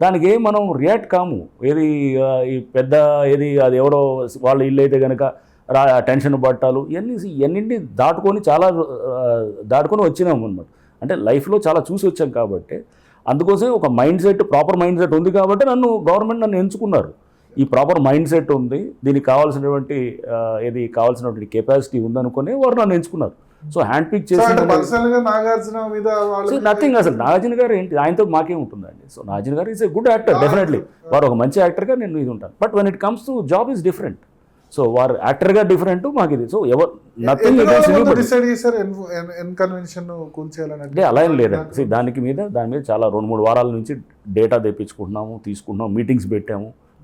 దానికి మనం రియాక్ట్ కాము. ఏది ఈ పెద్ద ఏది అది ఎవరో వాళ్ళ ఇల్లు అయితే కనుక టెన్షన్ పట్టాలు ఇవన్నింటినీ దాటుకొని దాటుకొని వచ్చినాము అనమాట. అంటే లైఫ్లో చాలా చూసి వచ్చాం కాబట్టి అందుకోసం ఒక mind set proper mind set ఉంది కాబట్టి గవర్నమెంట్ నన్ను ఎంచుకున్నారు. ఈ ప్రాపర్ మైండ్ సెట్ ఉంది, దీనికి కావాల్సినటువంటి కావాల్సినటువంటి కెపాసిటీ ఉందనుకుని వారు నన్ను ఎంచుకున్నారు. సో హ్యాండ్ పిక్ చేసి నథింగ్. అసలు నాగార్జున గారు ఏంటి, ఆయనతో మాకేం ఉంటుందండి. సో నాగార్జున గారు is a good actor, definitely వారు ఒక మంచి యాక్టర్గా నేను ఇది ఉంటాను. But when it comes to job is different. So వారు యాక్టర్గా డిఫరెంట్, మాకు ఇది. సో ఎవరు నథింగ్ అంటే అలా ఏం లేదండి. దాని మీద చాలా 2-3 వారాల నుంచి డేటా తీసుకుంటున్నాము, మీటింగ్స్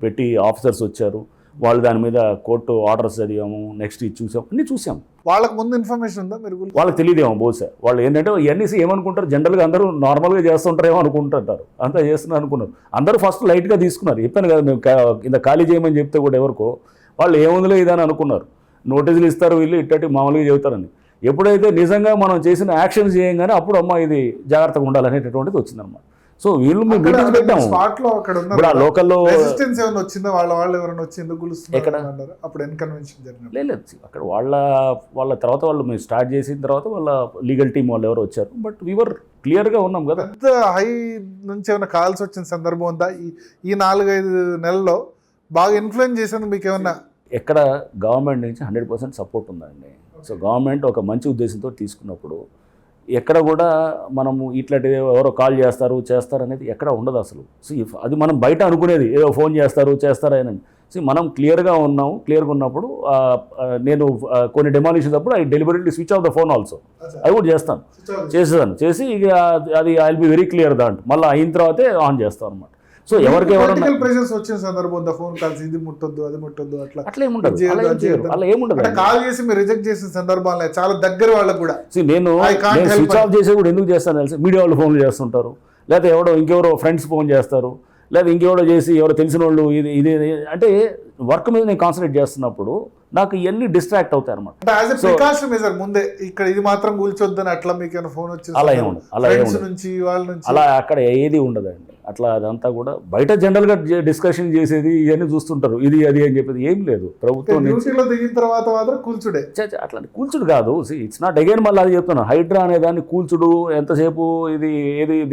పెట్టి ఆఫీసర్స్ వచ్చారు, వాళ్ళు దాని మీద కోర్టు ఆర్డర్స్ చదివాము, నెక్స్ట్ ఇది అన్నీ చూసాం. వాళ్ళకి ముందు ఇన్ఫర్మేషన్ ఉందా మీరు? వాళ్ళకి తెలియదేమో బహుశా. వాళ్ళు ఏంటంటే ఇవన్నీ ఏమనుకుంటారు, జనరల్గా అందరూ నార్మల్గా చేస్తుంటారేమో అనుకుంటుంటారు, అంతా చేస్తున్నారు అనుకున్నారు. అందరూ ఫస్ట్ లైట్గా తీసుకున్నారు. చెప్పాను కదా, మేము ఇంత ఖాళీ చేయమని చెప్తే కూడా ఎవరికో వాళ్ళు ఏముందిలే ఇదని అనుకున్నారు. నోటీసులు ఇస్తారు వీళ్ళు ఇట్టటి మామూలుగా చెబుతారని. ఎప్పుడైతే నిజంగా మనం చేసిన యాక్షన్స్ చేయగానే అప్పుడు అమ్మ ఇది జాగ్రత్తగా ఉండాలనేటటువంటిది వచ్చిందన్నమాట. సో వీళ్ళు మేము మీటింగ్స్ పెట్టాము. ఇప్పుడు ఆ లోకల్లో లేదు, అక్కడ వాళ్ళ తర్వాత వాళ్ళు మేము స్టార్ట్ చేసిన తర్వాత వాళ్ళ లీగల్ టీం వాళ్ళు ఎవరు వచ్చారు. బట్ వీవర్ క్లియర్గా ఉన్నాం కదా. హై నుంచి ఏమైనా కాల్స్ వచ్చిన సందర్భం ఉందా ఈ 4-5 నెలల్లో? బాగా ఇన్ఫ్లుయెన్స్ చేసేందుకు మీకు ఏమన్నా? ఎక్కడ గవర్నమెంట్ నుంచి 100% సపోర్ట్ ఉందండి. సో గవర్నమెంట్ ఒక మంచి ఉద్దేశంతో తీసుకున్నప్పుడు ఎక్కడ కూడా మనము ఇట్లాంటివి ఎవరో కాల్ చేస్తారు అనేది ఎక్కడ ఉండదు అసలు. సో అది మనం బయట అనుకునేది ఏదో ఫోన్ చేస్తారని. సో మనం క్లియర్గా ఉన్నప్పుడు నేను కొన్ని డెమాలిషన్స్ అప్పుడు I deliberately switch off the phone also. అది కూడా చేసి ఇక అది I will be very clear దాంట్లో మళ్ళీ అయిన తర్వాతే ఆన్ చేస్తాం అనమాట. సో ఎవరికెవరైనా వచ్చిన సందర్భం ఫోన్ కాల్స్ ఇది ముట్టొద్దు అది ముట్టొద్దు అట్లా ఏముండదు, అలా ఏముండదు. కాల్ చేసి మీరు రిజెక్ట్ చేసిన సందర్భాలు చాలా దగ్గర వాళ్ళకు కూడా. నేను స్విచ్ ఆఫ్ చేసి కూడా ఎందుకు చేస్తాను తెలుసు, మీడియా వాళ్ళు ఫోన్లు చేస్తుంటారు, లేకపోతే ఇంకెవరో ఫ్రెండ్స్ ఫోన్ చేస్తారు, లేదా ఇంకెవరో చేసి ఎవరో తెలిసిన వాళ్ళు ఇది అంటే వర్క్ మీద నేను కాన్సన్ట్రేట్ చేస్తున్నప్పుడు నాకు ఇవన్నీ డిస్ట్రాక్ట్ అవుతాయి అనమాట. ముందే ఇక్కడ ఇది మాత్రం కూల్చొద్దని అట్లా మీకు ఫోన్ వచ్చింది? అలా అక్కడ ఏది ఉండదండి. అట్లా అదంతా కూడా బయట జనరల్గా డిస్కషన్ చేసేది ఇవన్నీ చూస్తుంటారు, ఇది అది అని చెప్పేది ఏం లేదు. ప్రభుత్వం దిగిన తర్వాత మాత్రం కూల్చుడే. అట్లా కూల్చుడు కాదు, ఇట్స్ నాట్ అగైన్ మళ్ళీ అది చెప్తున్నాను. హైడ్రా అనే దాన్ని కూల్చుడు ఎంతసేపు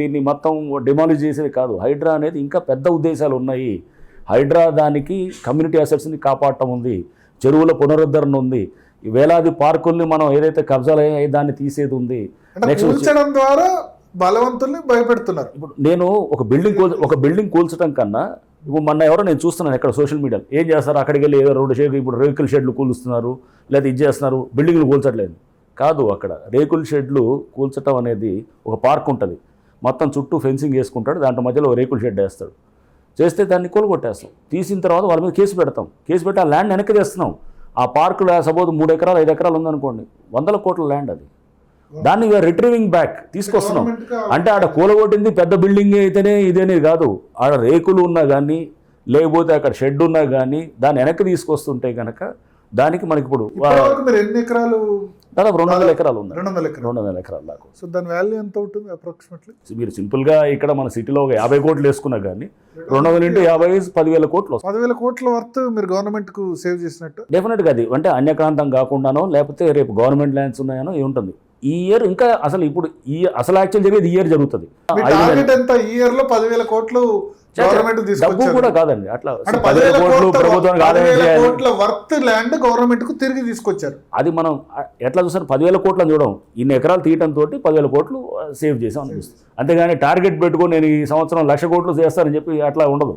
దీన్ని మొత్తం డిమాలిష్ చేసేది కాదు. హైడ్రా అనేది ఇంకా పెద్ద ఉద్దేశాలు ఉన్నాయి. హైడ్రా దానికి కమ్యూనిటీ అసెట్స్ని కాపాడటం ఉంది, చెరువుల పునరుద్ధరణ ఉంది, వేలాది పార్కుల్ని మనం ఏదైతే కబ్జాలు అయ్యాయి దాన్ని తీసేది ఉంది. నెక్స్ట్ ద్వారా బలవంతుల్ని భయపెడుతున్నారు. ఇప్పుడు నేను ఒక బిల్డింగ్ కూల్చడం కన్నా ఇప్పుడు మొన్న ఎవరో నేను చూస్తున్నాను ఎక్కడ సోషల్ మీడియాలో ఏం చేస్తారు, అక్కడికి వెళ్ళి ఏదో 2 షెడ్లు ఇప్పుడు రేకుల షెడ్లు కూలుస్తున్నారు, లేదా ఇది చేస్తున్నారు, బిల్డింగ్లు కూల్చట్లేదు కాదు. అక్కడ రేకుల షెడ్లు కూల్చడం అనేది ఒక పార్క్ ఉంటుంది, మొత్తం చుట్టూ ఫెన్సింగ్ వేసుకుంటాడు, దాంట్లో మధ్యలో రేకుల షెడ్ వేస్తాడు, చేస్తే దాన్ని కూలగొట్టేస్తాం. తీసిన తర్వాత వాళ్ళ మీద కేసు పెట్టి ఆ ల్యాండ్ వెనక్కి తెస్తున్నాం. ఆ పార్కులో సపోజ్ 3 ఎకరాలు 5 ఎకరాలు ఉందనుకోండి, 100 కోట్ల ల్యాండ్ అది, దాన్ని రిట్రీవింగ్ బ్యాక్ తీసుకొస్తున్నాం. అంటే ఆడ కూలగొట్టింది పెద్ద బిల్డింగ్ అయితేనే ఇదేనేది కాదు, ఆడ రేకులు ఉన్నా కానీ లేకపోతే అక్కడ షెడ్ ఉన్నా కానీ దాన్ని వెనక్కి తీసుకొస్తుంటే కనుక దానికి మనకి ఇప్పుడు ఎన్ని ఎకరాలు? దాదాపు 200 ఎకరాలు ఉంది. 200 ఎకరాలు దాకా. సో దాని వాల్యూ ఎంత ఉంటుంది అప్రాక్సిమేట్లీ? మీరు సింపుల్గా ఇక్కడ మన సిటీలో 50 కోట్లు వేసుకున్నా కానీ 200 × 50 10,000 కోట్లు. 10,000 కోట్ల వర్త్ మీరు గవర్నమెంట్కు సేవ్ చేసినట్టు డెఫినెట్గా. అది అంటే అన్యక్రాంతం కాకుండానో లేకపోతే రేపు గవర్నమెంట్ ల్యాండ్స్ ఉన్నాయనో ఉంటుంది. ఈ ఇయర్ ఇంకా అసలు ఇప్పుడు అసలు యాక్చువల్ జరిగేది ఈ ఇయర్ జరుగుతుంది. ఈ ఇయర్ లో 10,000 కోట్లు డబ్బు కూడా కాదండి, అట్లా 10,000 కోట్లు ప్రభుత్వానికి ఆదాయం చేయాలి. వర్త్ ల్యాండ్ గవర్నమెంట్ కు తిరిగి తీసుకొచ్చారు. అది మనం ఎట్లా చూసారు, 10,000 కోట్లను చూడడం, ఇన్ని ఎకరాలు తీయడంతో 10,000 కోట్లు సేవ్ చేసాం అనిపిస్తుంది. అంతేగాని టార్గెట్ పెట్టుకొని నేను ఈ సంవత్సరం 1,00,000 కోట్లు చేస్తానని చెప్పి అట్లా ఉండదు.